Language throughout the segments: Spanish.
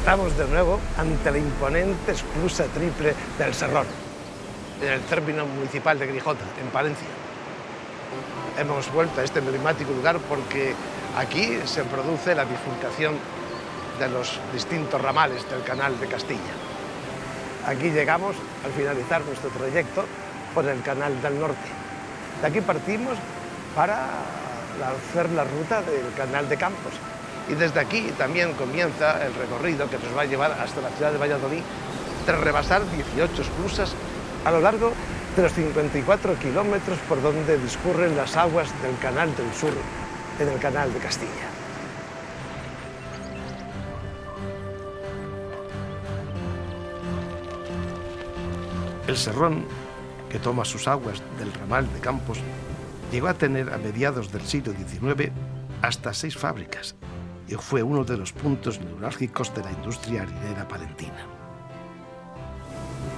Estamos de nuevo ante la imponente esclusa triple del Serrón, en el término municipal de Grijota, en Palencia. Hemos vuelto a este emblemático lugar porque aquí se produce la bifurcación de los distintos ramales del Canal de Castilla. Aquí llegamos al finalizar nuestro trayecto por el Canal del Norte. De aquí partimos para hacer la ruta del Canal de Campos. Y desde aquí también comienza el recorrido que nos va a llevar hasta la ciudad de Valladolid, tras rebasar 18 esclusas a lo largo de los 54 kilómetros por donde discurren las aguas del Canal del Sur en el Canal de Castilla. El Serrón, que toma sus aguas del ramal de Campos, llegó a tener a mediados del siglo XIX hasta 6 fábricas y fue uno de los puntos neurálgicos de la industria harinera palentina.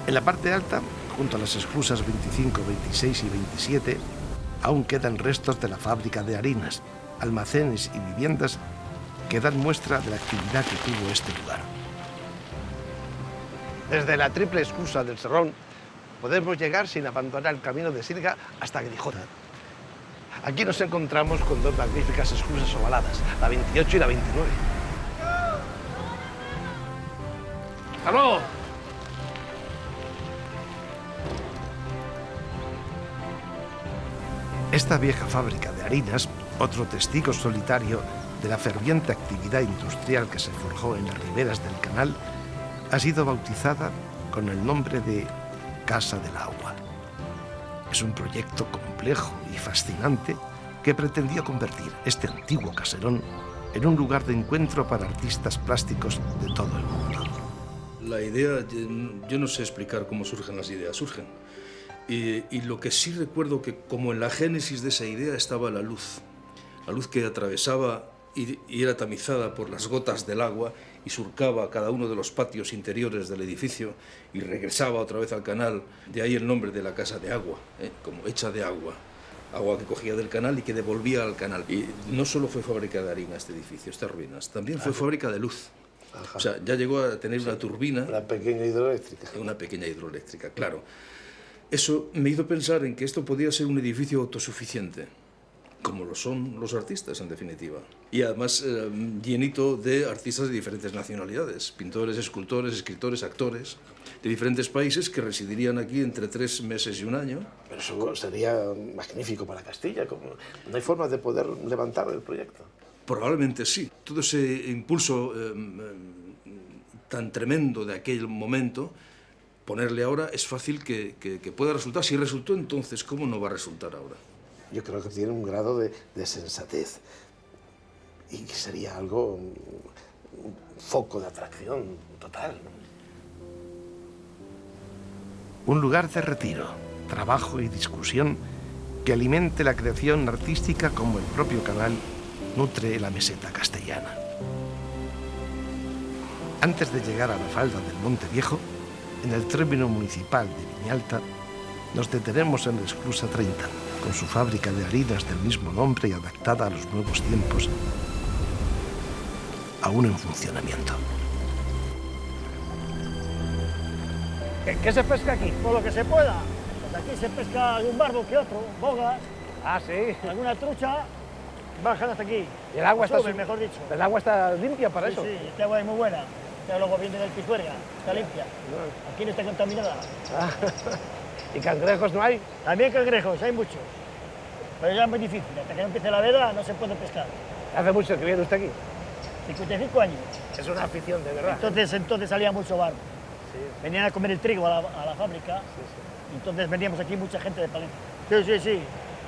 En la parte alta, junto a las esclusas 25, 26 y 27, aún quedan restos de la fábrica de harinas, almacenes y viviendas que dan muestra de la actividad que tuvo este lugar. Desde la triple esclusa del Serrón podemos llegar sin abandonar el camino de Sirga hasta Grijota. Aquí nos encontramos con 2 magníficas esclusas ovaladas, la 28 y la 29. ¡Hasta luego! Esta vieja fábrica de harinas, otro testigo solitario de la ferviente actividad industrial que se forjó en las riberas del canal, ha sido bautizada con el nombre de Casa del Agua. Es un proyecto complejo y fascinante que pretendió convertir este antiguo caserón en un lugar de encuentro para artistas plásticos de todo el mundo. La idea, yo no sé explicar cómo surgen las ideas, surgen. Y lo que sí recuerdo que como en la génesis de esa idea estaba la luz que atravesaba y era tamizada por las gotas del agua y surcaba cada uno de los patios interiores del edificio y regresaba otra vez al canal. De ahí el nombre de la Casa de Agua, como hecha de agua. Agua que cogía del canal y que devolvía al canal. Y no solo fue fábrica de harina este edificio, estas ruinas, también fue fábrica de luz. Ajá. O sea, ya llegó a tener una turbina. Una pequeña hidroeléctrica. Una pequeña hidroeléctrica, claro. Eso me hizo pensar en que esto podía ser un edificio autosuficiente, como lo son los artistas, en definitiva. Y además llenito de artistas de diferentes nacionalidades, pintores, escultores, escritores, actores, de diferentes países que residirían aquí entre 3 meses y 1 año. Pero eso sería magnífico para Castilla. No hay forma de poder levantar el proyecto. Probablemente sí. Todo ese impulso tan tremendo de aquel momento, ponerle ahora es fácil que pueda resultar. Si resultó entonces, ¿cómo no va a resultar ahora? Yo creo que tiene un grado de sensatez y que sería algo, un foco de atracción total. Un lugar de retiro, trabajo y discusión que alimente la creación artística como el propio canal nutre la meseta castellana. Antes de llegar a la falda del Monte Viejo, en el término municipal de Viñalta, nos detenemos en la esclusa 30, con su fábrica de harinas del mismo nombre y adaptada a los nuevos tiempos, aún en funcionamiento. ¿Qué se pesca aquí? Por lo que se pueda. Pues aquí se pesca algún barbo que otro, bogas. Ah, sí. Alguna trucha, bajan hasta aquí. Y el agua está... mejor dicho. ¿El agua está limpia para eso? Sí, esta agua es muy buena. Esta luego viene del Pisuerga, está limpia. Aquí no está contaminada. Ah, ¿y cangrejos no hay? También cangrejos, hay muchos. Pero ya es muy difícil. Hasta que no empiece la veda no se puede pescar. ¿Hace mucho que viene usted aquí? 55 años. Es una afición, de verdad. Entonces salía mucho barbo. Sí. Venían a comer el trigo a la fábrica. Sí, sí. Entonces veníamos aquí mucha gente de Palencia. Sí, sí, sí.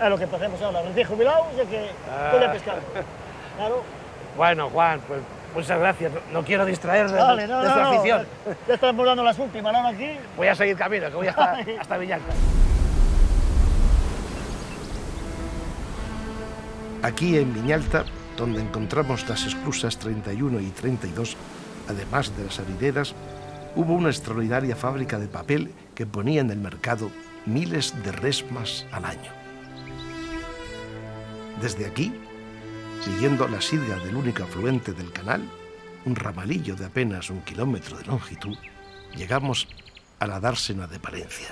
Es lo que hacemos ahora. Recién jubilados, ya que puede a pescar. Claro. Bueno, Juan, pues muchas gracias. No quiero distraer de su afición. Ya estamos dando las últimas, ¿no? Aquí. Voy a seguir camino, que voy hasta Viñalta. Aquí en Viñalta, donde encontramos las esclusas 31 y 32, además de las harineras, hubo una extraordinaria fábrica de papel que ponía en el mercado miles de resmas al año. Desde aquí, siguiendo la sidra del único afluente del canal, un ramalillo de apenas 1 kilómetro de longitud, llegamos a la dársena de Palencia.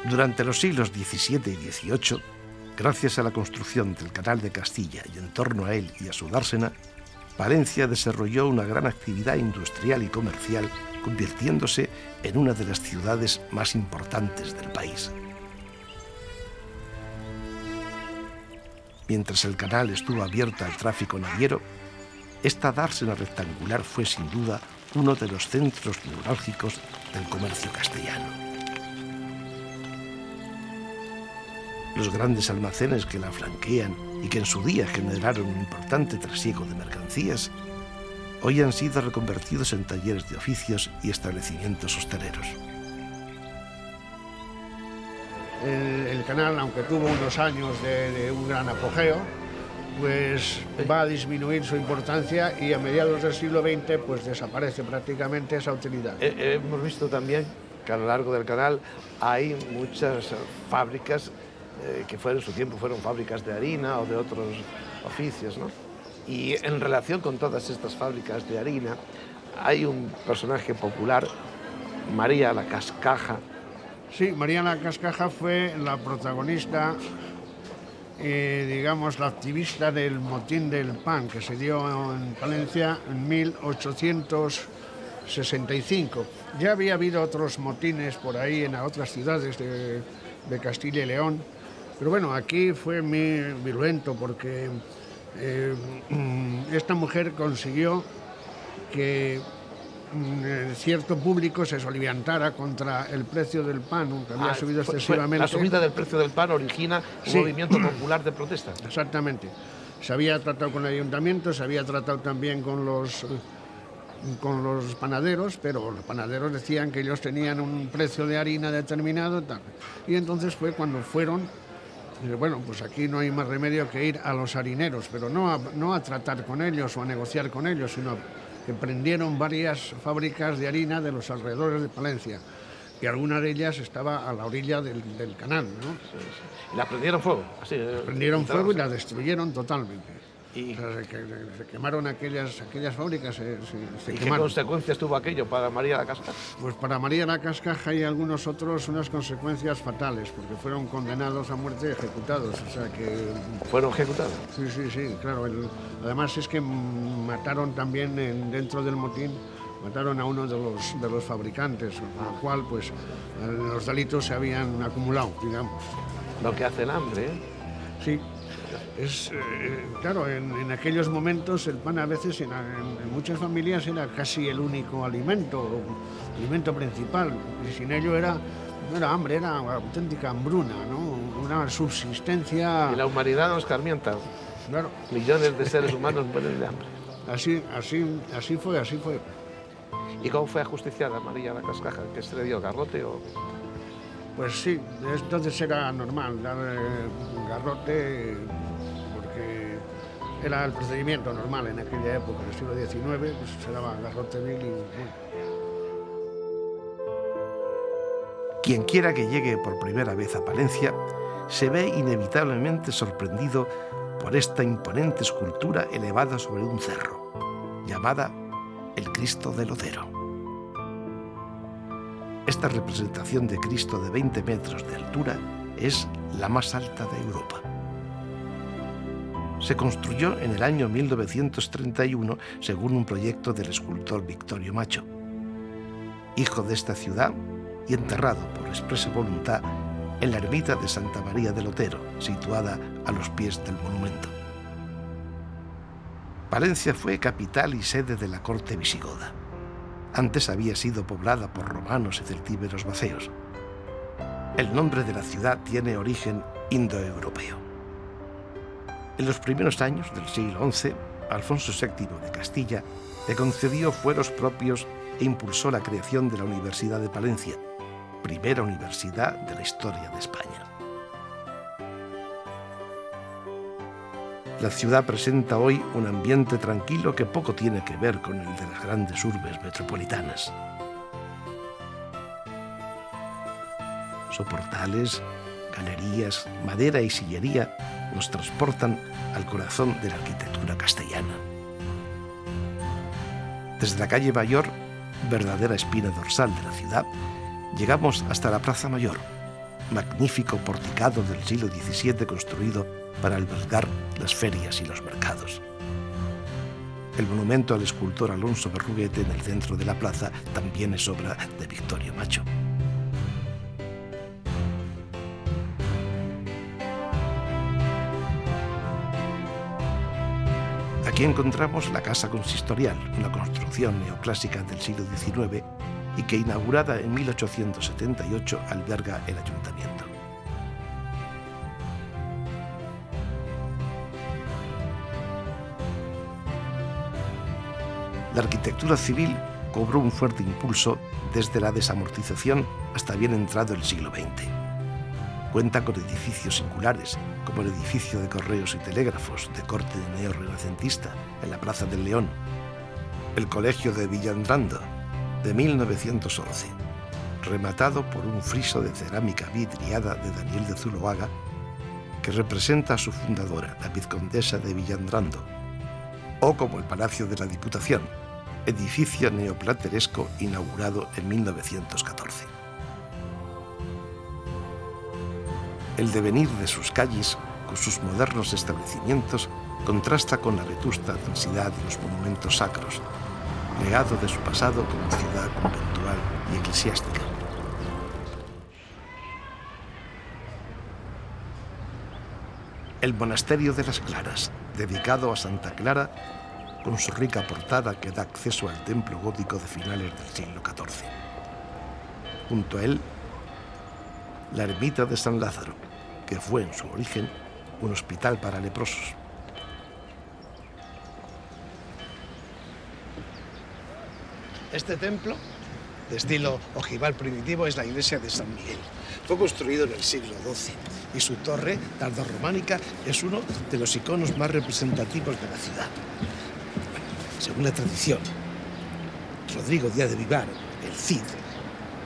Durante los siglos XVII y XVIII, gracias a la construcción del Canal de Castilla y en torno a él y a su dársena, Palencia desarrolló una gran actividad industrial y comercial, convirtiéndose en una de las ciudades más importantes del país. Mientras el canal estuvo abierto al tráfico naviero, esta dársena rectangular fue sin duda uno de los centros neurálgicos del comercio castellano. Los grandes almacenes que la flanquean y que en su día generaron un importante trasiego de mercancías, hoy han sido reconvertidos en talleres de oficios y establecimientos hosteleros. El canal, aunque tuvo unos años de un gran apogeo, pues va a disminuir su importancia y a mediados del siglo XX pues desaparece prácticamente esa utilidad. Hemos visto también que a lo largo del canal hay muchas fábricas que en su tiempo fueron fábricas de harina o de otros oficios, ¿no? Y en relación con todas estas fábricas de harina hay un personaje popular, María la Cascaja. Sí, María la Cascaja fue la protagonista, digamos, la activista del motín del pan que se dio en Palencia en 1865. Ya había habido otros motines por ahí en otras ciudades de Castilla y León, pero bueno, aquí fue muy virulento porque esta mujer consiguió que cierto público se soliviantara contra el precio del pan, que había subido excesivamente. La subida del precio del pan origina un movimiento popular de protesta. Exactamente. Se había tratado con el ayuntamiento, se había tratado también con los panaderos, pero los panaderos decían que ellos tenían un precio de harina determinado, tal. Y entonces fue cuando fueron, bueno, pues aquí no hay más remedio que ir a los harineros, pero no a tratar con ellos o a negociar con ellos, sino que prendieron varias fábricas de harina de los alrededores de Palencia, y alguna de ellas estaba a la orilla del canal, ¿no? Sí, sí. ¿Y la prendieron fuego? Así, prendieron fuego y la destruyeron totalmente. ¿Y? O sea, se quemaron aquellas fábricas. Se ¿Y quemaron. qué consecuencias tuvo aquello para María la Cascaja? Pues para María la Cascaja y algunos otros unas consecuencias fatales, porque fueron condenados a muerte y ejecutados. O sea que... ¿Fueron ejecutados? Sí, claro. Además es que mataron también dentro del motín, mataron a uno de los fabricantes, con lo cual pues los delitos se habían acumulado, digamos. Lo que hace el hambre, ¿eh? Sí. Claro, en aquellos momentos el pan a veces en muchas familias era casi el único alimento principal, y sin ello no era hambre, era auténtica hambruna, ¿no? Una subsistencia. Y la humanidad nos escarmienta. Claro. Millones de seres humanos mueren de hambre. Así fue. ¿Y cómo fue ajusticiada María la Cascaja? ¿Que se le dio garrote o...? Pues sí, entonces era normal darle garrote, porque era el procedimiento normal en aquella época, en el siglo XIX, pues se daba garrote vil y... Quien quiera que llegue por primera vez a Palencia se ve inevitablemente sorprendido por esta imponente escultura elevada sobre un cerro, llamada el Cristo del Lodero. Esta representación de Cristo de 20 metros de altura es la más alta de Europa. Se construyó en el año 1931 según un proyecto del escultor Victorio Macho, hijo de esta ciudad y enterrado por expresa voluntad en la ermita de Santa María del Lodero, situada a los pies del monumento. Palencia fue capital y sede de la corte visigoda. Antes había sido poblada por romanos y celtíberos vaceos. El nombre de la ciudad tiene origen indoeuropeo. En los primeros años del siglo XI, Alfonso VII de Castilla le concedió fueros propios e impulsó la creación de la Universidad de Palencia, primera universidad de la historia de España. La ciudad presenta hoy un ambiente tranquilo que poco tiene que ver con el de las grandes urbes metropolitanas. Soportales, galerías, madera y sillería nos transportan al corazón de la arquitectura castellana. Desde la calle Mayor, verdadera espina dorsal de la ciudad, llegamos hasta la Plaza Mayor, magnífico porticado del siglo XVII construido para albergar las ferias y los mercados. El monumento al escultor Alonso Berruguete en el centro de la plaza también es obra de Victorio Macho. Aquí encontramos la Casa Consistorial, una construcción neoclásica del siglo XIX y que, inaugurada en 1878, alberga el ayuntamiento. La arquitectura civil cobró un fuerte impulso desde la desamortización hasta bien entrado el siglo XX. Cuenta con edificios singulares, como el edificio de correos y telégrafos de corte neorrenacentista en la Plaza del León, el Colegio de Villandrando, de 1911, rematado por un friso de cerámica vidriada de Daniel de Zuloaga, que representa a su fundadora, la vizcondesa de Villandrando, o como el Palacio de la Diputación, edificio neoplateresco inaugurado en 1914. El devenir de sus calles, con sus modernos establecimientos, contrasta con la vetusta densidad de los monumentos sacros, legado de su pasado como ciudad conventual y eclesiástica. El monasterio de las Claras, dedicado a Santa Clara, con su rica portada que da acceso al templo gótico de finales del siglo XIV. Junto a él, la ermita de San Lázaro, que fue en su origen un hospital para leprosos. Este templo, de estilo ojival primitivo, es la iglesia de San Miguel. Fue construido en el siglo XII y su torre, tardorrománica, es uno de los iconos más representativos de la ciudad. Según la tradición, Rodrigo Díaz de Vivar, el Cid,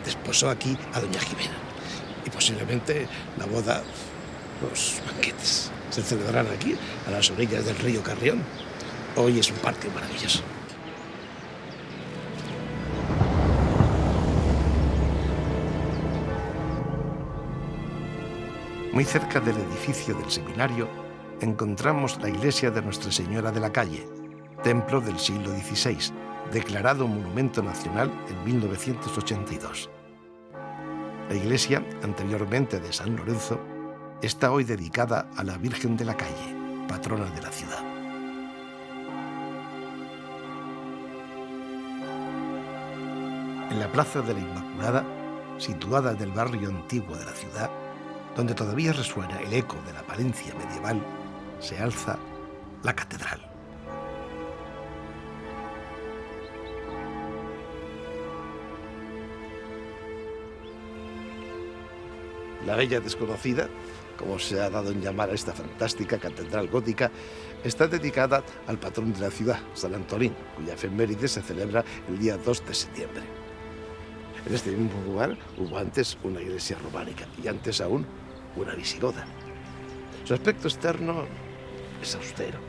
desposó aquí a doña Jimena. Y posiblemente la boda, los banquetes, se celebrarán aquí, a las orillas del río Carrión. Hoy es un parque maravilloso. Muy cerca del edificio del seminario encontramos la iglesia de Nuestra Señora de la Calle, templo del siglo XVI, declarado Monumento Nacional en 1982. La iglesia, anteriormente de San Lorenzo, está hoy dedicada a la Virgen de la Calle, patrona de la ciudad. En la Plaza de la Inmaculada, situada en el barrio antiguo de la ciudad, donde todavía resuena el eco de la Palencia medieval, se alza la catedral. La Bella Desconocida, como se ha dado en llamar a esta fantástica catedral gótica, está dedicada al patrón de la ciudad, San Antolín, cuya efeméride se celebra el día 2 de septiembre. En este mismo lugar hubo antes una iglesia románica y antes aún una visigoda. Su aspecto externo es austero,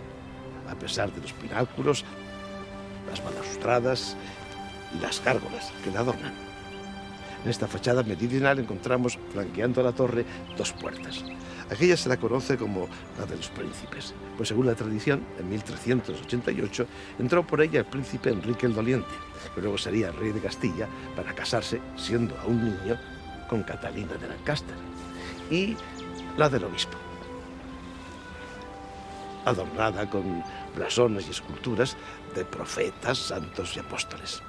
a pesar de los pináculos, las balaustradas y las gárgolas que la adornan. En esta fachada meridional encontramos, flanqueando la torre, dos puertas. Aquella se la conoce como la de los príncipes, pues según la tradición, en 1388 entró por ella el príncipe Enrique el Doliente, que luego sería rey de Castilla para casarse, siendo aún niño, con Catalina de Lancaster. Y la del obispo, adornada con blasones y esculturas de profetas, santos y apóstoles.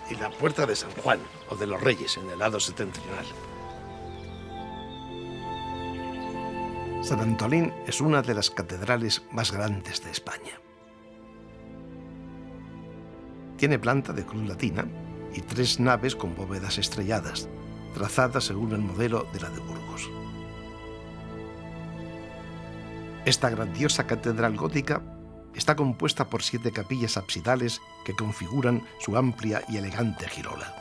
Y la puerta de San Juan, o de los Reyes, en el lado septentrional. San Antolín es una de las catedrales más grandes de España. Tiene planta de cruz latina y 3 naves con bóvedas estrelladas, trazadas según el modelo de la de Burgos. Esta grandiosa catedral gótica está compuesta por 7 capillas absidales que configuran su amplia y elegante girola.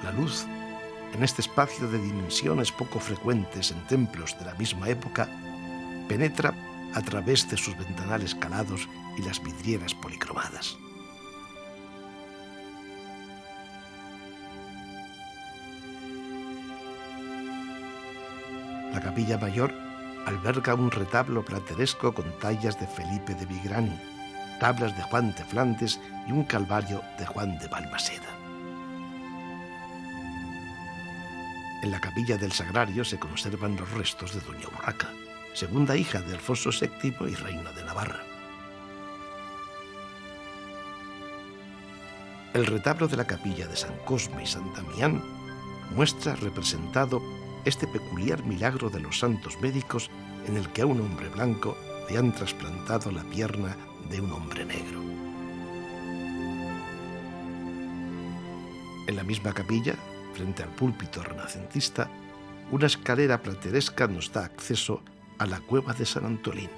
La luz, en este espacio de dimensiones poco frecuentes en templos de la misma época, penetra a través de sus ventanales calados y las vidrieras policromadas. La capilla mayor alberga un retablo plateresco con tallas de Felipe de Vigrani, tablas de Juan de Flandes y un calvario de Juan de Balmaseda. En la capilla del Sagrario se conservan los restos de doña Urraca, segunda hija de Alfonso VII y reina de Navarra. El retablo de la capilla de San Cosme y San Damián muestra representado este peculiar milagro de los santos médicos en el que a un hombre blanco le han trasplantado la pierna de un hombre negro. En la misma capilla, frente al púlpito renacentista, una escalera plateresca nos da acceso a la cueva de San Antolín,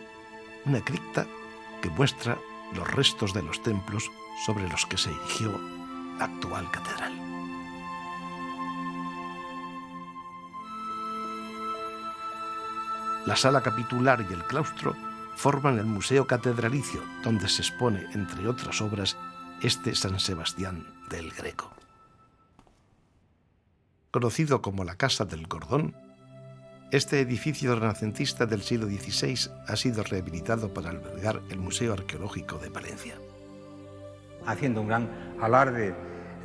una cripta que muestra los restos de los templos sobre los que se erigió la actual catedral. La sala capitular y el claustro forman el Museo Catedralicio, donde se expone, entre otras obras, este San Sebastián del Greco. Conocido como la Casa del Cordón, este edificio renacentista del siglo XVI ha sido rehabilitado para albergar el Museo Arqueológico de Palencia. Haciendo un gran alarde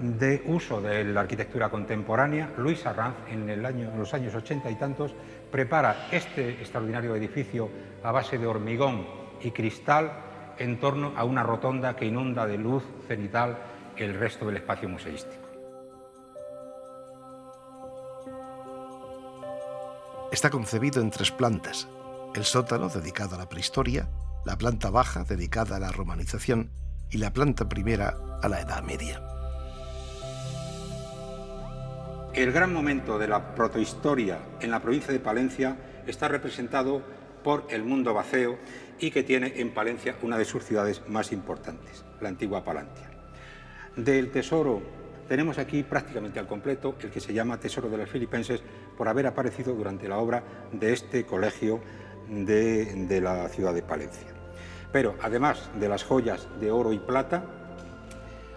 de uso de la arquitectura contemporánea, Luis Arranz, en los años 80 y tantos, prepara este extraordinario edificio a base de hormigón y cristal en torno a una rotonda que inunda de luz cenital el resto del espacio museístico. Está concebido en 3 plantas: el sótano, dedicado a la prehistoria, la planta baja, dedicada a la romanización, y la planta primera a la Edad Media. El gran momento de la protohistoria en la provincia de Palencia está representado por el Mundo Vaceo y que tiene en Palencia una de sus ciudades más importantes, la antigua Palantia. Del tesoro tenemos aquí prácticamente al completo el que se llama Tesoro de los Filipenses, por haber aparecido durante la obra de este colegio de la ciudad de Palencia. Pero además de las joyas de oro y plata,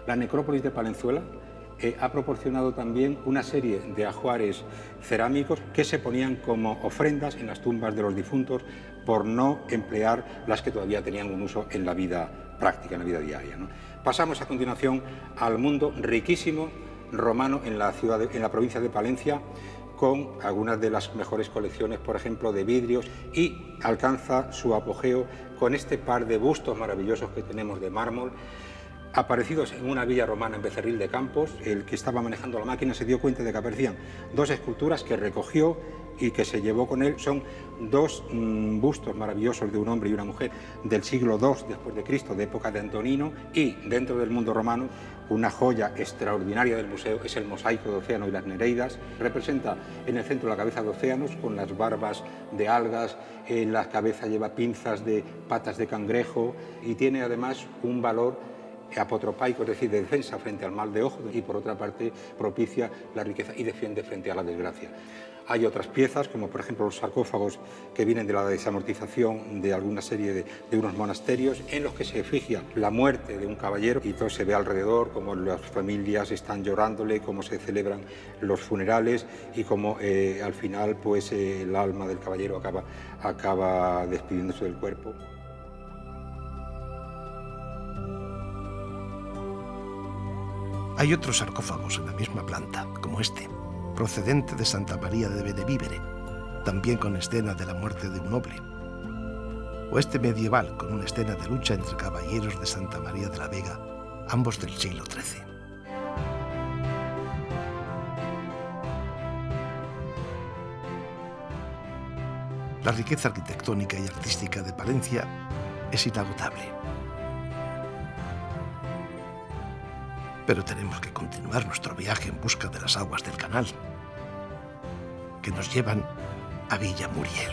la necrópolis de Palenzuela ha proporcionado también una serie de ajuares cerámicos que se ponían como ofrendas en las tumbas de los difuntos por no emplear las que todavía tenían un uso en la vida práctica, en la vida diaria, ¿no? Pasamos a continuación al mundo riquísimo romano en la provincia de Palencia, con algunas de las mejores colecciones, por ejemplo, de vidrios, y alcanza su apogeo con este par de bustos maravillosos que tenemos de mármol, aparecidos en una villa romana en Becerril de Campos. El que estaba manejando la máquina se dio cuenta de que aparecían 2 esculturas que recogió y que se llevó con él. Son 2 bustos maravillosos de un hombre y una mujer del siglo II después de Cristo, de época de Antonino, y dentro del mundo romano una joya extraordinaria del museo es el mosaico de Océano y las Nereidas. Representa en el centro la cabeza de Océanos con las barbas de algas, en la cabeza lleva pinzas de patas de cangrejo y tiene además un valor apotropaico, es decir, de defensa frente al mal de ojo, y por otra parte propicia la riqueza y defiende frente a la desgracia. Hay otras piezas, como por ejemplo los sarcófagos que vienen de la desamortización de alguna serie de unos monasterios, en los que se efigia la muerte de un caballero y todo se ve alrededor, como las familias están llorándole, cómo se celebran los funerales y cómo al final pues el alma del caballero acaba despidiéndose del cuerpo. Hay otros sarcófagos en la misma planta, como este, procedente de Santa María de Benevívere, también con escena de la muerte de un noble. O este medieval, con una escena de lucha entre caballeros de Santa María de la Vega, ambos del siglo XIII. La riqueza arquitectónica y artística de Palencia es inagotable. Pero tenemos que continuar nuestro viaje en busca de las aguas del canal, que nos llevan a Villa Muriel.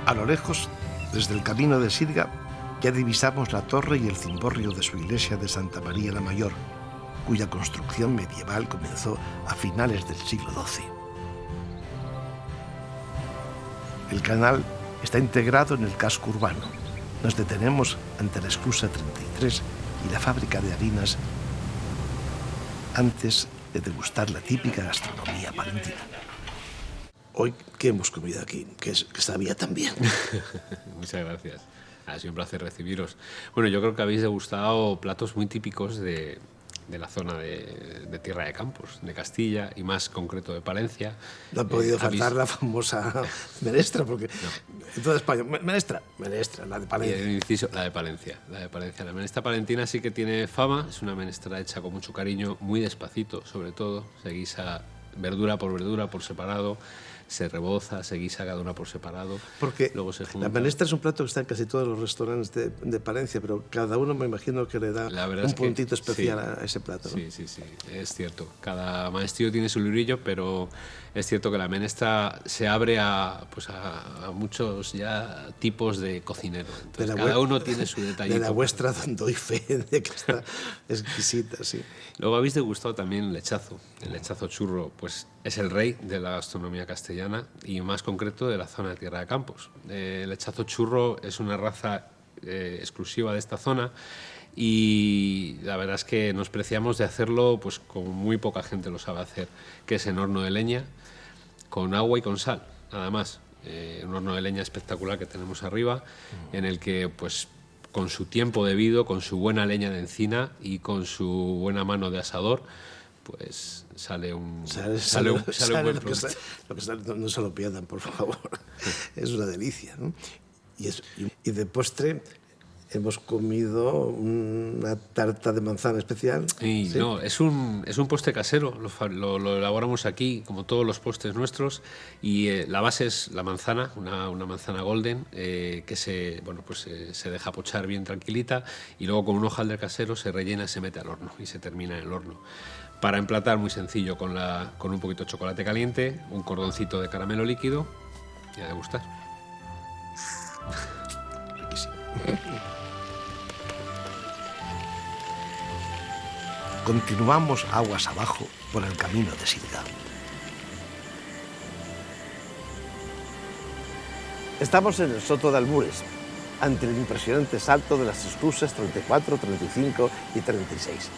A lo lejos, desde el camino de Sirga, ya divisamos la torre y el cimborrio de su iglesia de Santa María la Mayor, cuya construcción medieval comenzó a finales del siglo XII. El canal está integrado en el casco urbano. Nos detenemos ante la esclusa 33 y la fábrica de harinas antes de degustar la típica gastronomía palentina. Hoy, ¿qué hemos comido aquí? Que sabía tan bien. Muchas gracias. Ha sido un placer recibiros. Bueno, yo creo que habéis degustado platos muy típicos de la zona de Tierra de Campos, de Castilla y más concreto de Palencia. No ha podido faltar la famosa menestra, porque en toda España, menestra, la de Palencia. La de Palencia. La menestra palentina sí que tiene fama, es una menestra hecha con mucho cariño, muy despacito sobre todo, se guisa verdura por separado, se reboza, se guisa cada una por separado. Porque luego se junta. La menestra es un plato que está en casi todos los restaurantes de Palencia, pero cada uno me imagino que le da un puntito especial a ese plato, ¿no? Sí, es cierto. Cada maestrillo tiene su librillo, pero es cierto que la menestra se abre a muchos ya tipos de cocinero. Entonces, cada uno tiene su detallito. De la vuestra doy fe de que está exquisita, sí. Luego habéis degustado también el lechazo. El lechazo churro, pues es el rey de la gastronomía castellana y más concreto de la zona de Tierra de Campos. El lechazo churro es una raza exclusiva de esta zona y la verdad es que nos preciamos de hacerlo pues como muy poca gente lo sabe hacer, que es en horno de leña, con agua y con sal, nada más. Un horno de leña espectacular que tenemos arriba, en el que pues con su tiempo debido, con su buena leña de encina y con su buena mano de asador, pues sale un buen producto. No se lo pierdan, por favor. Es una delicia, ¿no? Y de postre hemos comido una tarta de manzana especial. ¿Sí? No, es un postre casero, lo elaboramos aquí, como todos los postres nuestros, y la base es la manzana, una manzana golden, que se deja pochar bien tranquilita, y luego con un hojaldre casero se rellena, se mete al horno y se termina en el horno. Para emplatar, muy sencillo, con un poquito de chocolate caliente, un cordoncito de caramelo líquido y a degustar. Riquísimo. Continuamos aguas abajo por el camino de Silga. Estamos en el Soto de Albures, ante el impresionante salto de las esclusas 34, 35 y 36.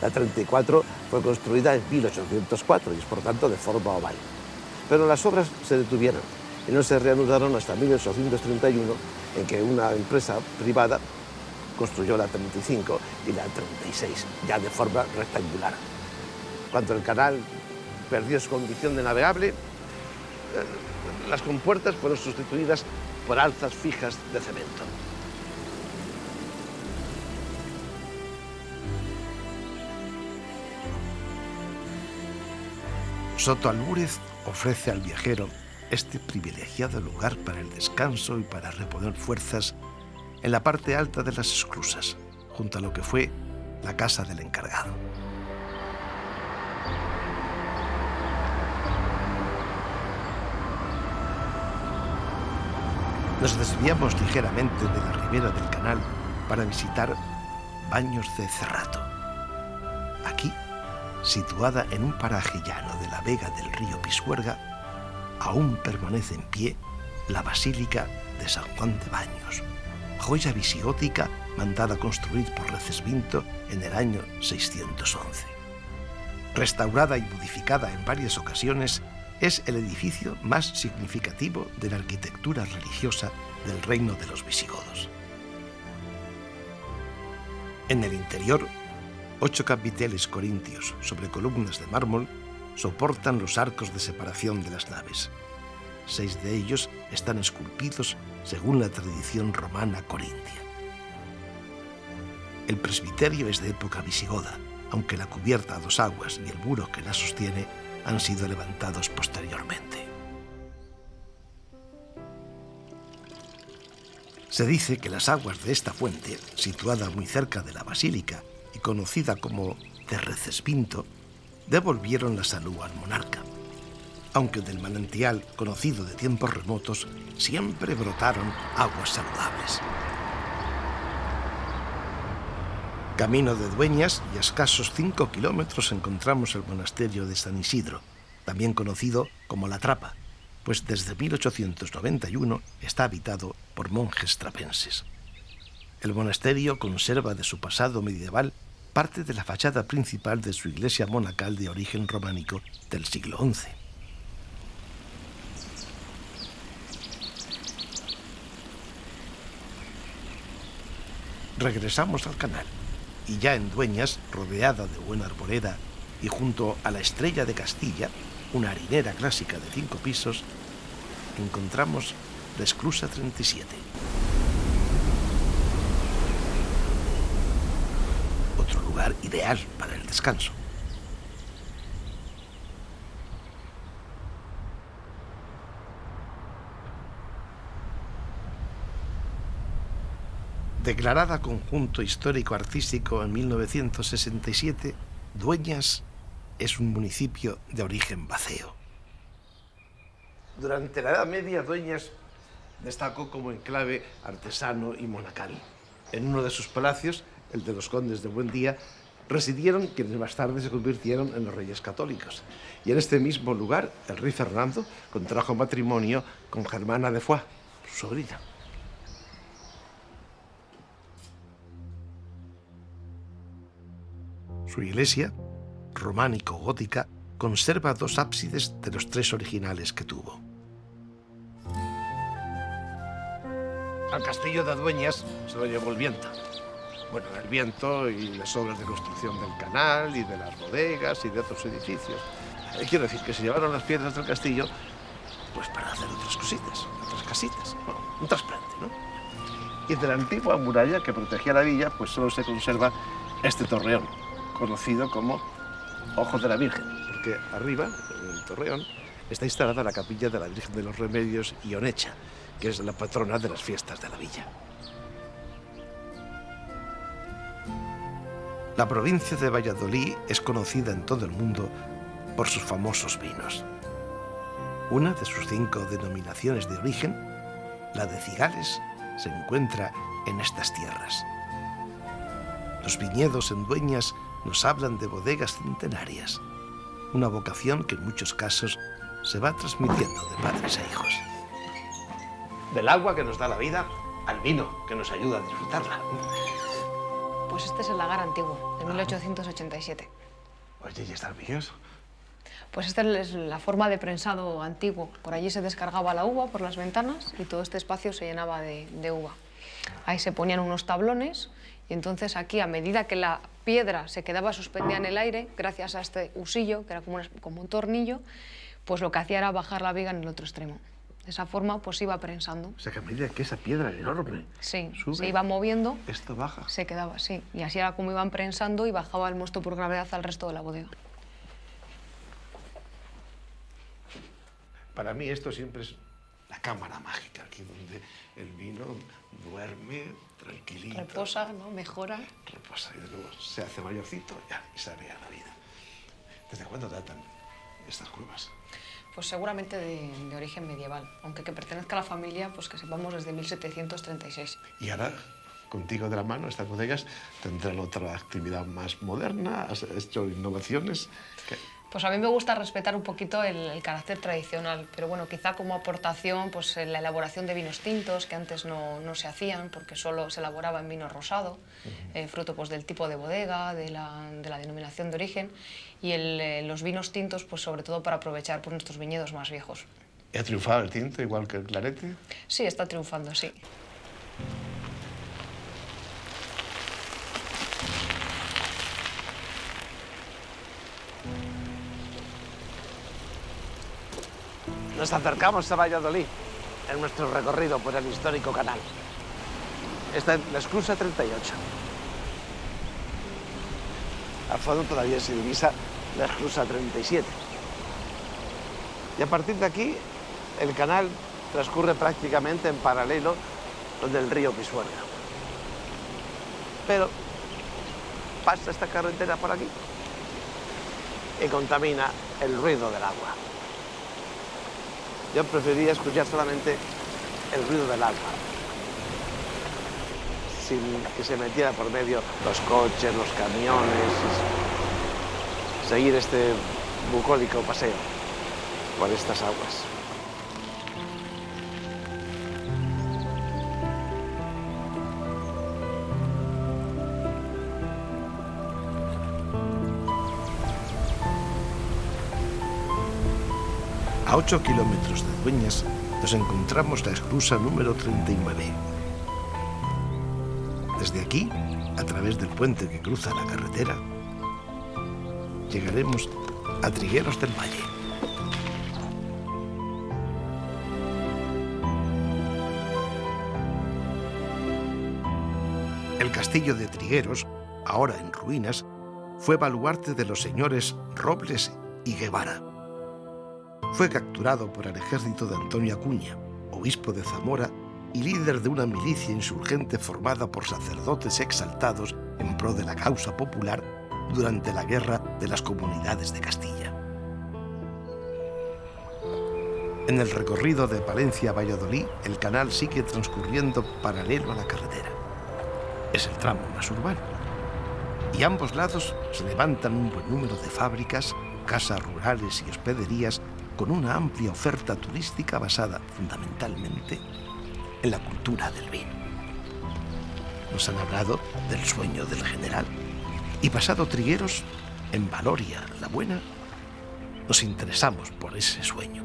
La 34 fue construida en 1804 y es por tanto de forma oval. Pero las obras se detuvieron y no se reanudaron hasta 1831, en que una empresa privada construyó la 35 y la 36, ya de forma rectangular. Cuando el canal perdió su condición de navegable, las compuertas fueron sustituidas por alzas fijas de cemento. Soto Albures ofrece al viajero este privilegiado lugar para el descanso y para reponer fuerzas en la parte alta de las esclusas, junto a lo que fue la casa del encargado. Nos desviamos ligeramente de la ribera del canal para visitar Baños de Cerrato. Aquí, situada en un paraje llano de la vega del río Pisuerga, aún permanece en pie la Basílica de San Juan de Baños, joya visigótica mandada a construir por Recesvinto en el año 611. Restaurada y modificada en varias ocasiones, es el edificio más significativo de la arquitectura religiosa del reino de los visigodos. En el interior, 8 capiteles corintios sobre columnas de mármol soportan los arcos de separación de las naves. 6 de ellos están esculpidos según la tradición romana corintia. El presbiterio es de época visigoda, aunque la cubierta a 2 aguas y el muro que la sostiene han sido levantados posteriormente. Se dice que las aguas de esta fuente, situada muy cerca de la basílica y conocida como de Recesvinto, devolvieron la salud al monarca, aunque del manantial conocido de tiempos remotos siempre brotaron aguas saludables. Camino de Dueñas y a escasos 5 kilómetros encontramos el monasterio de San Isidro, también conocido como La Trapa, pues desde 1891 está habitado por monjes trapenses. El monasterio conserva de su pasado medieval parte de la fachada principal de su iglesia monacal de origen románico del siglo XI. Regresamos al canal y ya en Dueñas, rodeada de buena arboleda y junto a la Estrella de Castilla, una harinera clásica de 5 pisos, encontramos la Esclusa 37. Otro lugar ideal para el descanso. Declarada conjunto histórico-artístico en 1967, Dueñas es un municipio de origen vaceo. Durante la Edad Media, Dueñas destacó como enclave artesano y monacal. En uno de sus palacios, el de los condes de Buendía, residieron quienes más tarde se convirtieron en los reyes católicos. Y en este mismo lugar, el rey Fernando contrajo matrimonio con Germana de Foix, su sobrina. Su iglesia, románico-gótica, conserva 2 ábsides de los 3 originales que tuvo. Al castillo de Dueñas se lo llevó el viento. Bueno, el viento y las obras de construcción del canal y de las bodegas y de otros edificios. Quiero decir que se llevaron las piedras del castillo pues para hacer otras cositas, otras casitas, bueno, un trasplante, ¿no? Y de la antigua muralla que protegía la villa, pues solo se conserva este torreón, conocido como Ojo de la Virgen, porque arriba, en el torreón, está instalada la capilla de la Virgen de los Remedios y Onecha, que es la patrona de las fiestas de la villa. La provincia de Valladolid es conocida en todo el mundo por sus famosos vinos. Una de sus 5 denominaciones de origen, la de Cigales, se encuentra en estas tierras. Los viñedos en Dueñas nos hablan de bodegas centenarias, una vocación que en muchos casos se va transmitiendo de padres a hijos. Del agua que nos da la vida al vino que nos ayuda a disfrutarla. Pues este es el lagar antiguo, de 1887. Oye, ¿y están vinos? Pues esta es la forma de prensado antiguo. Por allí se descargaba la uva por las ventanas y todo este espacio se llenaba de uva. Ahí se ponían unos tablones y entonces aquí, a medida que la piedra se quedaba suspendida en el aire, gracias a este husillo, que era como un tornillo, pues lo que hacía era bajar la viga en el otro extremo. De esa forma, pues iba prensando. O sea, que a medida que esa piedra enorme sí, sube, se iba moviendo, esto baja. se quedaba así. Y así era como iban prensando y bajaba el mosto por gravedad al resto de la bodega. Para mí esto siempre es la cámara mágica, aquí donde el vino duerme tranquilito. Reposa, ¿no? Mejora. Reposa y de nuevo se hace mayorcito y sale a la vida. ¿Desde cuándo datan estas cuevas? Pues seguramente de origen medieval, aunque que pertenezca a la familia, pues que sepamos desde 1736. Y ahora, contigo de la mano, estas bodegas tendrán otra actividad más moderna, has hecho innovaciones. Pues a mí me gusta respetar un poquito el carácter tradicional, pero bueno, quizá como aportación, pues la elaboración de vinos tintos, que antes no se hacían, porque solo se elaboraba en vino rosado, fruto pues del tipo de bodega, de la denominación de origen, y los vinos tintos, pues sobre todo para aprovechar pues, nuestros viñedos más viejos. ¿Y ha triunfado el tinto igual que el clarete? Sí, está triunfando, sí. Nos acercamos a Valladolid en nuestro recorrido por el histórico canal. Esta es la Esclusa 38. Al fondo todavía se divisa la Esclusa 37. Y a partir de aquí, el canal transcurre prácticamente en paralelo con el río Pisuerga. Pero pasa esta carretera por aquí y contamina el ruido del agua. Yo preferiría escuchar solamente el ruido del agua. sin que se metiera por medio los coches, los camiones, seguir este bucólico paseo por estas aguas. A 8 kilómetros de Dueñas nos encontramos la esclusa número 39. Desde aquí, a través del puente que cruza la carretera, llegaremos a Trigueros del Valle. El castillo de Trigueros, ahora en ruinas, fue baluarte de los señores Robles y Guevara. Fue capturado por el ejército de Antonio Acuña, obispo de Zamora y líder de una milicia insurgente formada por sacerdotes exaltados en pro de la causa popular durante la Guerra de las Comunidades de Castilla. En el recorrido de Palencia a Valladolid, el canal sigue transcurriendo paralelo a la carretera. Es el tramo más urbano. Y a ambos lados se levantan un buen número de fábricas, casas rurales y hospederías con una amplia oferta turística basada fundamentalmente en la cultura del vino. Nos han hablado del sueño del general y pasado Trigueros, en Valoria la Buena, nos interesamos por ese sueño.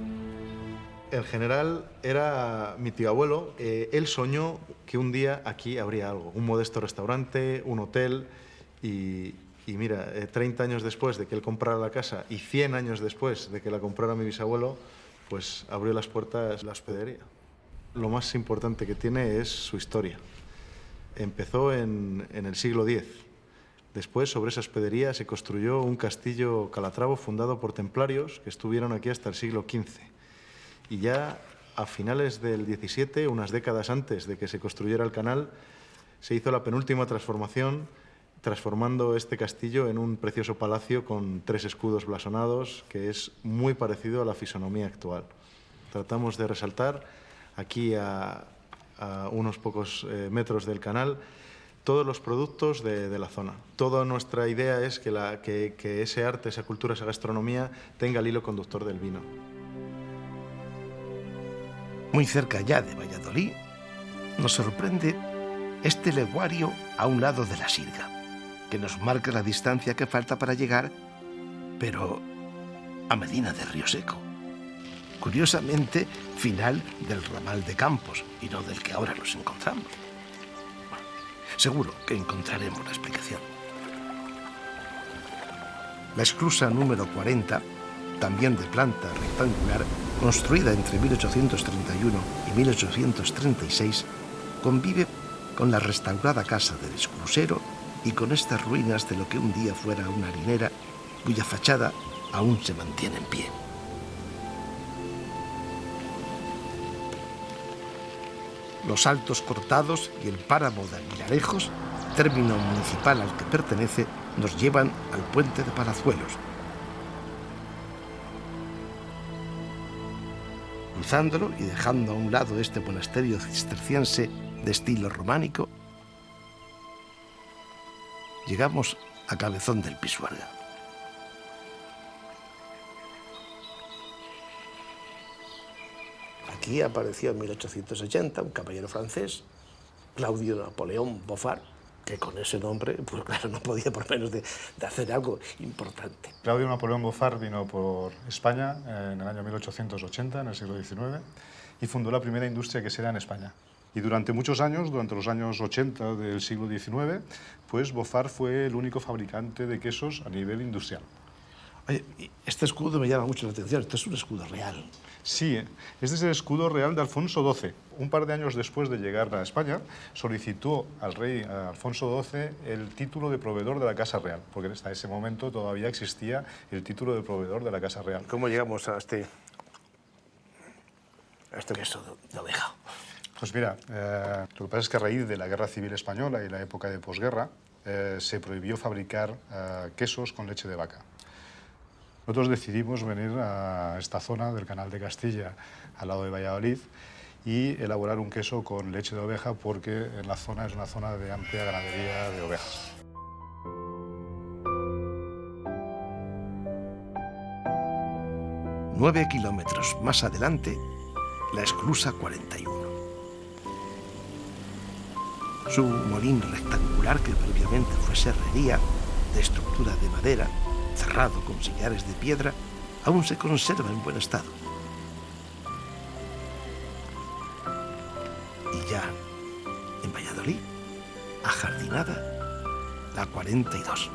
El general era mi tío abuelo. Él soñó que un día aquí habría algo, un modesto restaurante, un hotel y mira, 30 años después de que él comprara la casa y 100 años después de que la comprara mi bisabuelo, pues abrió las puertas la hospedería. Lo más importante que tiene es su historia. Empezó en el siglo X. Después, sobre esa hospedería, se construyó un castillo calatravo fundado por templarios que estuvieron aquí hasta el siglo XV. Y ya a finales del XVII, unas décadas antes de que se construyera el canal, se hizo la penúltima transformación, transformando este castillo en un precioso palacio con 3 escudos blasonados, que es muy parecido a la fisonomía actual. Tratamos de resaltar aquí a unos pocos metros del canal todos los productos de la zona. Toda nuestra idea es que ese arte, esa cultura, esa gastronomía tenga el hilo conductor del vino. Muy cerca ya de Valladolid, nos sorprende este leguario a un lado de la Sirga, que nos marca la distancia que falta para llegar, pero a Medina de Río Seco. Curiosamente, final del ramal de Campos y no del que ahora nos encontramos. Bueno, seguro que encontraremos la explicación. La esclusa número 40, también de planta rectangular, construida entre 1831 y 1836, convive con la restaurada casa del esclusero y con estas ruinas de lo que un día fuera una harinera, cuya fachada aún se mantiene en pie. Los Altos Cortados y el páramo de Aguilarejos, término municipal al que pertenece, nos llevan al puente de Palazuelos. Cruzándolo y dejando a un lado este monasterio cisterciense de estilo románico, llegamos a Cabezón del Pisuerga. Aquí apareció en 1880 un caballero francés, Claudio Napoleón Boffard, que con ese nombre, pues claro, no podía por menos de hacer algo importante. Claudio Napoleón Boffard vino por España en el año 1880, en el siglo XIX, y fundó la primera industria quesera en España. Y durante muchos años, durante los años 80 del siglo XIX, pues Boffard fue el único fabricante de quesos a nivel industrial. Oye, este escudo me llama mucho la atención, esto es un escudo real. Sí, este es el escudo real de Alfonso XII. Un par de años después de llegar a España, solicitó al rey Alfonso XII el título de proveedor de la Casa Real, porque hasta ese momento todavía existía el título de proveedor de la Casa Real. ¿Cómo llegamos a este queso de oveja? Pues mira, lo que pasa es que a raíz de la Guerra Civil Española y la época de posguerra, se prohibió fabricar quesos con leche de vaca. Nosotros decidimos venir a esta zona del Canal de Castilla, al lado de Valladolid, y elaborar un queso con leche de oveja, porque en la zona es una zona de amplia ganadería de ovejas. Nueve kilómetros más adelante, la esclusa 41. Su molín rectangular, que previamente fue serrería, de estructura de madera, cerrado con sillares de piedra, aún se conserva en buen estado. Y ya, en Valladolid, ajardinada, la 42.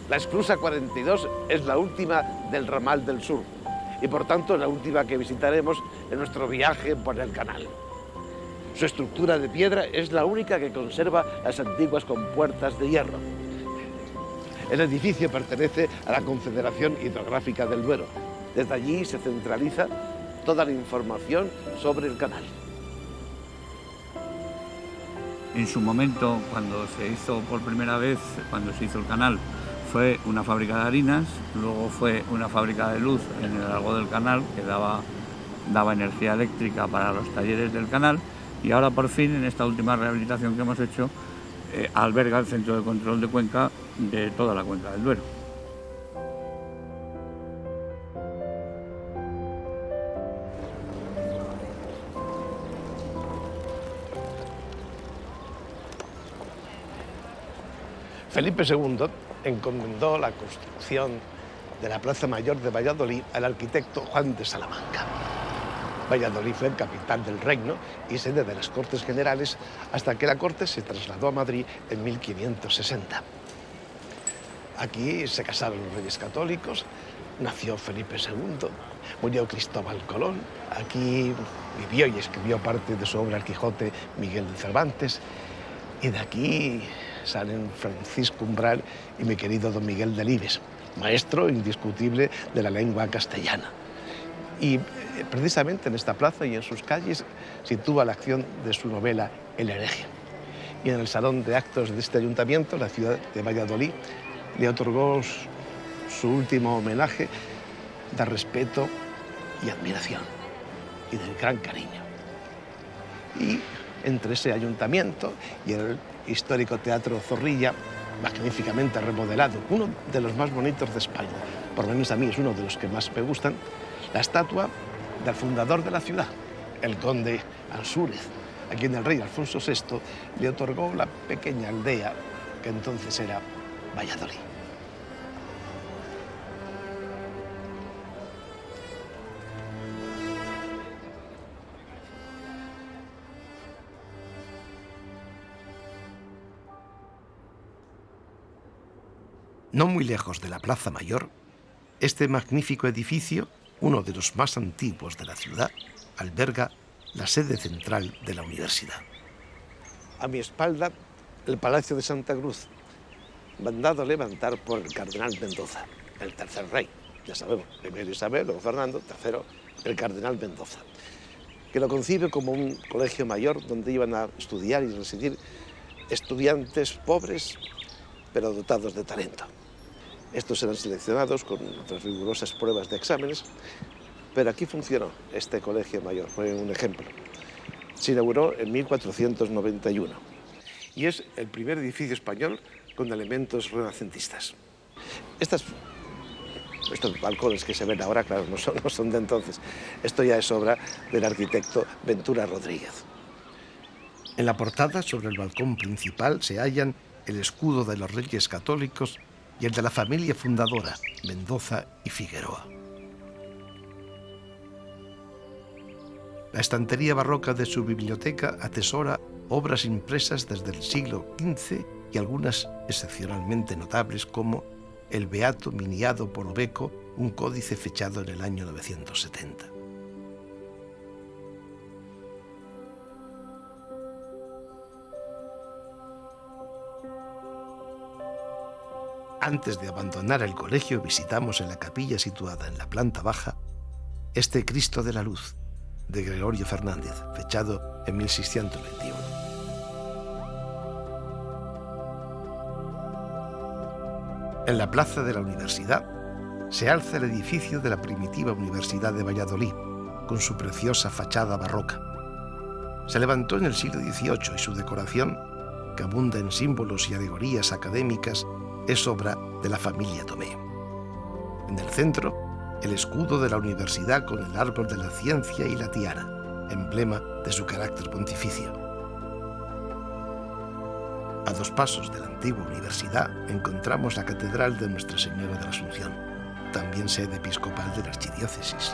La esclusa 42 es la última del ramal del sur y por tanto la última que visitaremos en nuestro viaje por el canal. Su estructura de piedra es la única que conserva las antiguas compuertas de hierro. El edificio pertenece a la Confederación Hidrográfica del Duero. Desde allí se centraliza toda la información sobre el canal. En su momento, cuando se hizo por primera vez, cuando se hizo el canal, fue una fábrica de harinas, luego fue una fábrica de luz en el largo del canal, que daba energía eléctrica para los talleres del canal, y ahora por fin, en esta última rehabilitación que hemos hecho, alberga el centro de control de cuenca de toda la cuenca del Duero. Felipe II encomendó la construcción de la Plaza Mayor de Valladolid al arquitecto Juan de Salamanca. Valladolid fue capital del reino y sede de las Cortes Generales hasta que la corte se trasladó a Madrid en 1560. Aquí se casaron los reyes católicos, nació Felipe II, murió Cristóbal Colón, aquí vivió y escribió parte de su obra El Quijote Miguel de Cervantes, y de aquí salen Francisco Umbral y mi querido don Miguel Delibes, maestro indiscutible de la lengua castellana. Y precisamente en esta plaza y en sus calles sitúa la acción de su novela El hereje. Y en el salón de actos de este ayuntamiento, la ciudad de Valladolid, le otorgó su último homenaje de respeto y admiración y del gran cariño. Y entre ese ayuntamiento y el histórico Teatro Zorrilla, magníficamente remodelado, uno de los más bonitos de España, por lo menos a mí es uno de los que más me gustan, la estatua del fundador de la ciudad, el conde Ansúrez, a quien el rey Alfonso VI le otorgó la pequeña aldea que entonces era Valladolid. No muy lejos de la Plaza Mayor, este magnífico edificio, uno de los más antiguos de la ciudad, alberga la sede central de la universidad. A mi espalda, el Palacio de Santa Cruz, mandado levantar por el cardenal Mendoza, el tercer rey. Ya sabemos, primero Isabel, luego Fernando, tercero el cardenal Mendoza, que lo concibe como un colegio mayor donde iban a estudiar y residir estudiantes pobres, pero dotados de talento. Estos eran seleccionados con otras rigurosas pruebas de exámenes, pero aquí funcionó este colegio mayor, fue un ejemplo. Se inauguró en 1491 y es el primer edificio español con elementos renacentistas. Estos balcones que se ven ahora, claro, no son de entonces. Esto ya es obra del arquitecto Ventura Rodríguez. En la portada, sobre el balcón principal, se hallan el escudo de los Reyes Católicos y el de la familia fundadora, Mendoza y Figueroa. La estantería barroca de su biblioteca atesora obras impresas desde el siglo XV y algunas excepcionalmente notables como el Beato miniado por Obeco, un códice fechado en el año 970. Antes de abandonar el colegio, visitamos en la capilla situada en la planta baja este Cristo de la Luz, de Gregorio Fernández, fechado en 1621. En la plaza de la universidad se alza el edificio de la primitiva Universidad de Valladolid, con su preciosa fachada barroca. Se levantó en el siglo XVIII y su decoración, que abunda en símbolos y alegorías académicas, es obra de la familia Tomé. En el centro, el escudo de la universidad con el árbol de la ciencia y la tiara, emblema de su carácter pontificio. A 2 pasos de la antigua universidad encontramos la Catedral de Nuestra Señora de la Asunción, también sede episcopal de la archidiócesis.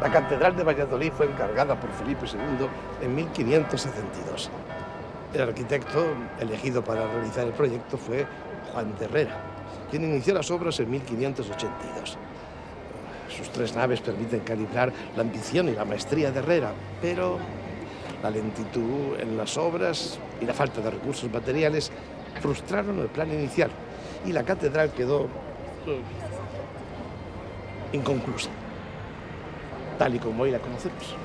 La Catedral de Valladolid fue encargada por Felipe II en 1572. El arquitecto elegido para realizar el proyecto fue Juan de Herrera, quien inició las obras en 1582. Sus 3 naves permiten calibrar la ambición y la maestría de Herrera, pero la lentitud en las obras y la falta de recursos materiales frustraron el plan inicial y la catedral quedó inconclusa, tal y como hoy la conocemos.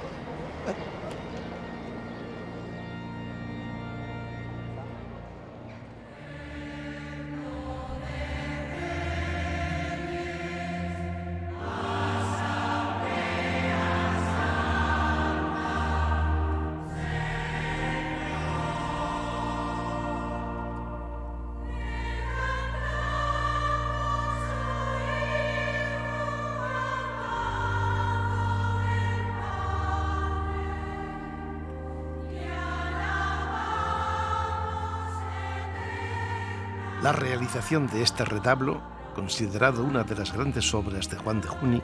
La realización de este retablo, considerado una de las grandes obras de Juan de Juni,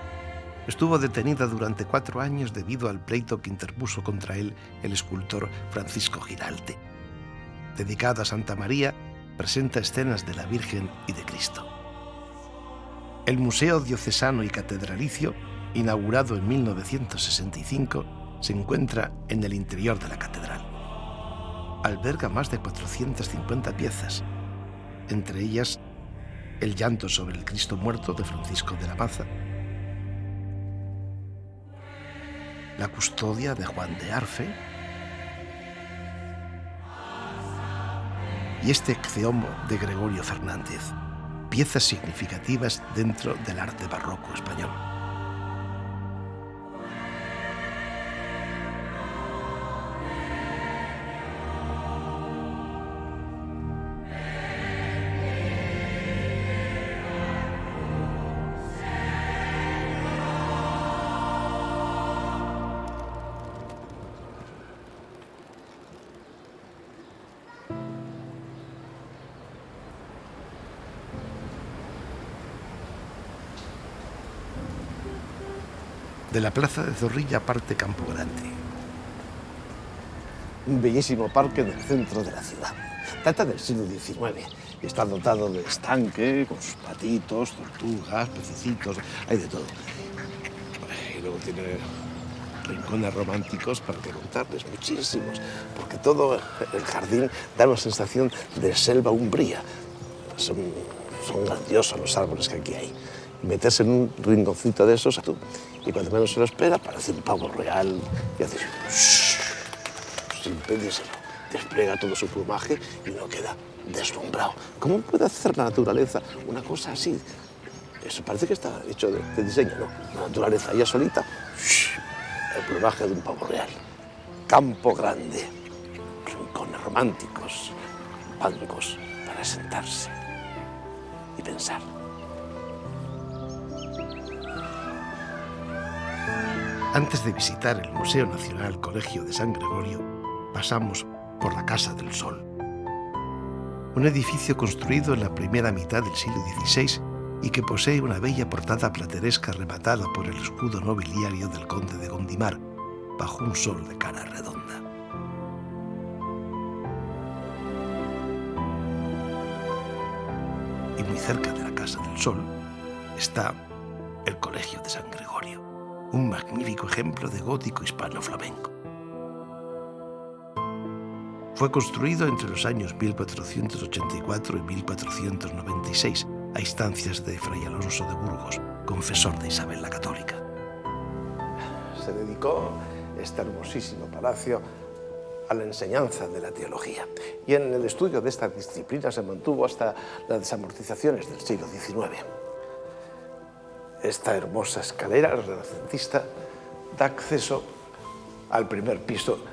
estuvo detenida durante 4 años debido al pleito que interpuso contra él el escultor Francisco Giralde. Dedicado a Santa María, presenta escenas de la Virgen y de Cristo. El Museo Diocesano y Catedralicio, inaugurado en 1965, se encuentra en el interior de la catedral. Alberga más de 450 piezas, entre ellas el llanto sobre el Cristo muerto de Francisco de la Maza, la custodia de Juan de Arfe y este Ecce Homo de Gregorio Fernández, piezas significativas dentro del arte barroco español. De la plaza de Zorrilla parte Campo Grande. Un bellísimo parque en el centro de la ciudad. Data del siglo XIX y está dotado de estanque, con sus patitos, tortugas, pececitos, hay de todo. Y luego tiene rincones románticos para que contarles, muchísimos, porque todo el jardín da una sensación de selva umbría. Son grandiosos los árboles que aquí hay. Y meterse en un rinconcito de esos, y cuando menos se lo espera, parece un pavo real, y haces sin pedírselo. Despliega todo su plumaje y uno queda deslumbrado. ¿Cómo puede hacer la naturaleza una cosa así? Eso parece que está hecho de diseño, ¿no? La naturaleza, ella solita, el plumaje de un pavo real. Campo Grande, rincones románticos, bancos para sentarse y pensar. Antes de visitar el Museo Nacional Colegio de San Gregorio, pasamos por la Casa del Sol. Un edificio construido en la primera mitad del siglo XVI y que posee una bella portada plateresca rematada por el escudo nobiliario del conde de Gondimar, bajo un sol de cara redonda. Y muy cerca de la Casa del Sol está el Colegio de San Gregorio, un magnífico ejemplo de gótico hispano-flamenco. Fue construido entre los años 1484 y 1496, a instancias de Fray Alonso de Burgos, confesor de Isabel la Católica. Se dedicó este hermosísimo palacio a la enseñanza de la teología, y en el estudio de esta disciplina se mantuvo hasta las desamortizaciones del siglo XIX. Esta hermosa escalera renacentista da acceso al primer piso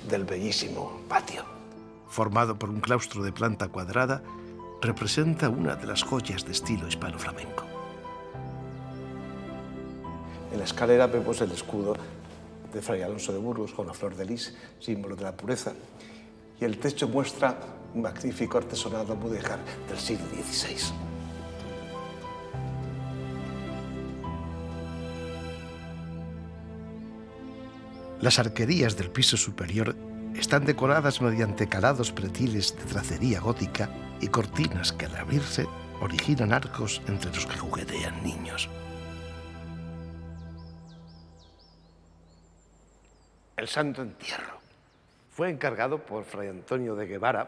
del bellísimo patio. Formado por un claustro de planta cuadrada, representa una de las joyas de estilo hispano-flamenco. En la escalera vemos el escudo de Fray Alonso de Burgos con la flor de lis, símbolo de la pureza, y el techo muestra un magnífico artesonado mudéjar del siglo XVI. Las arquerías del piso superior están decoradas mediante calados pretiles de tracería gótica y cortinas que al abrirse originan arcos entre los que juguetean niños. El Santo Entierro fue encargado por Fray Antonio de Guevara,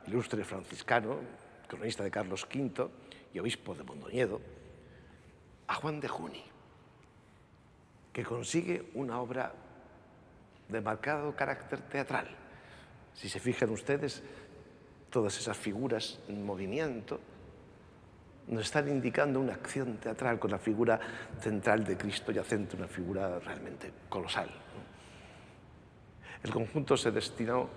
ilustre franciscano, cronista de Carlos V y obispo de Mondoñedo, a Juan de Juni, que consigue una obra de marcado carácter teatral. Si se fijan ustedes, todas esas figuras en movimiento nos están indicando una acción teatral con la figura central de Cristo yacente, una figura realmente colosal. El conjunto se destinó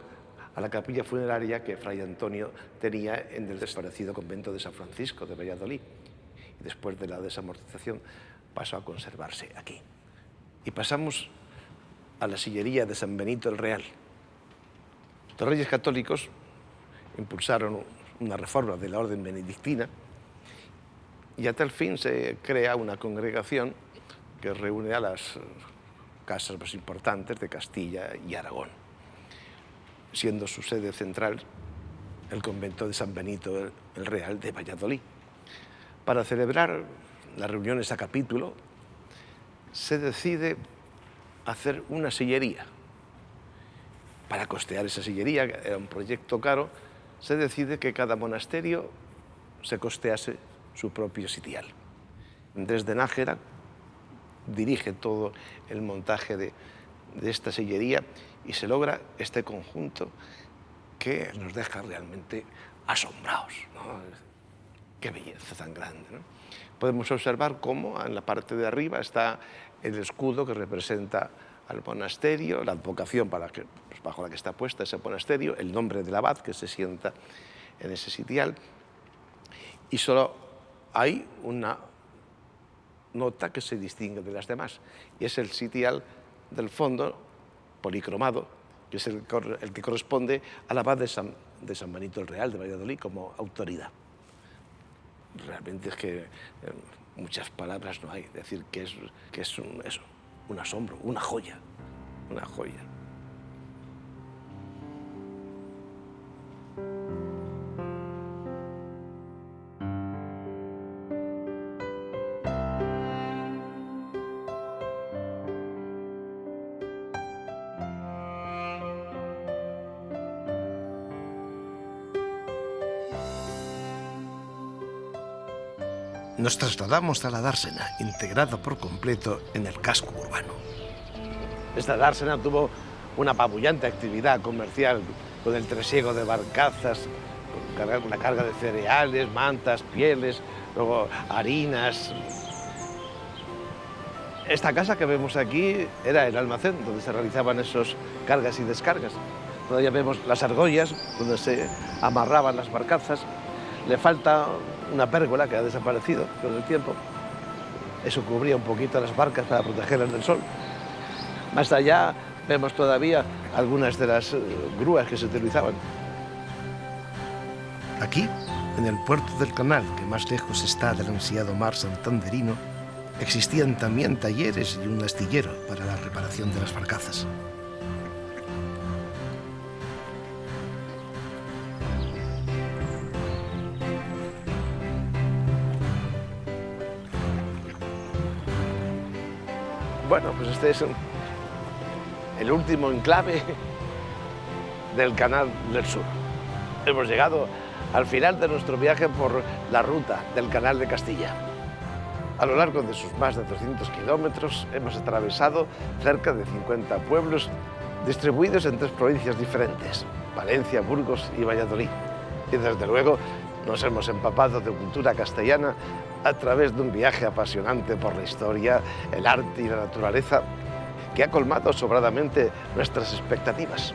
a la capilla funeraria que Fray Antonio tenía en el desaparecido convento de San Francisco de Valladolid, y después de la desamortización pasó a conservarse aquí. Y pasamos a la sillería de San Benito el Real. Los reyes católicos impulsaron una reforma de la orden benedictina y a tal fin se crea una congregación que reúne a las casas más importantes de Castilla y Aragón, siendo su sede central el convento de San Benito el Real de Valladolid. Para celebrar las reuniones a capítulo se decide hacer una sillería. Para costear esa sillería, que era un proyecto caro, se decide que cada monasterio se costease su propio sitial. Desde Nájera dirige todo el montaje de esta sillería y se logra este conjunto que nos deja realmente asombrados, ¿no? Qué belleza tan grande, ¿no? Podemos observar cómo en la parte de arriba está el escudo que representa al monasterio, la advocación bajo la que está puesta ese monasterio, el nombre del abad que se sienta en ese sitial, y solo hay una nota que se distingue de las demás, y es el sitial del fondo policromado, que es el que corresponde al abad de San Benito el Real de Valladolid como autoridad. Realmente es que muchas palabras no hay, decir que es un asombro, una joya, una joya. Nos trasladamos a la dársena, integrada por completo en el casco urbano. Esta dársena tuvo una apabullante actividad comercial con el trasiego de barcazas, con la carga de cereales, mantas, pieles, luego harinas. Esta casa que vemos aquí era el almacén donde se realizaban esas cargas y descargas. Todavía vemos las argollas donde se amarraban las barcazas. Le falta una pérgola que ha desaparecido con el tiempo. Eso cubría un poquito las barcas para protegerlas del sol. Más allá vemos todavía algunas de las grúas que se utilizaban. Aquí, en el puerto del canal, que más lejos está del ansiado mar santanderino, existían también talleres y un astillero para la reparación de las barcazas. Bueno, pues este es el último enclave del Canal del Sur. Hemos llegado al final de nuestro viaje por la ruta del Canal de Castilla. A lo largo de sus más de 200 kilómetros hemos atravesado cerca de 50 pueblos distribuidos en 3 provincias diferentes, Palencia, Burgos y Valladolid. Y desde luego nos hemos empapado de cultura castellana a través de un viaje apasionante por la historia, el arte y la naturaleza que ha colmado sobradamente nuestras expectativas.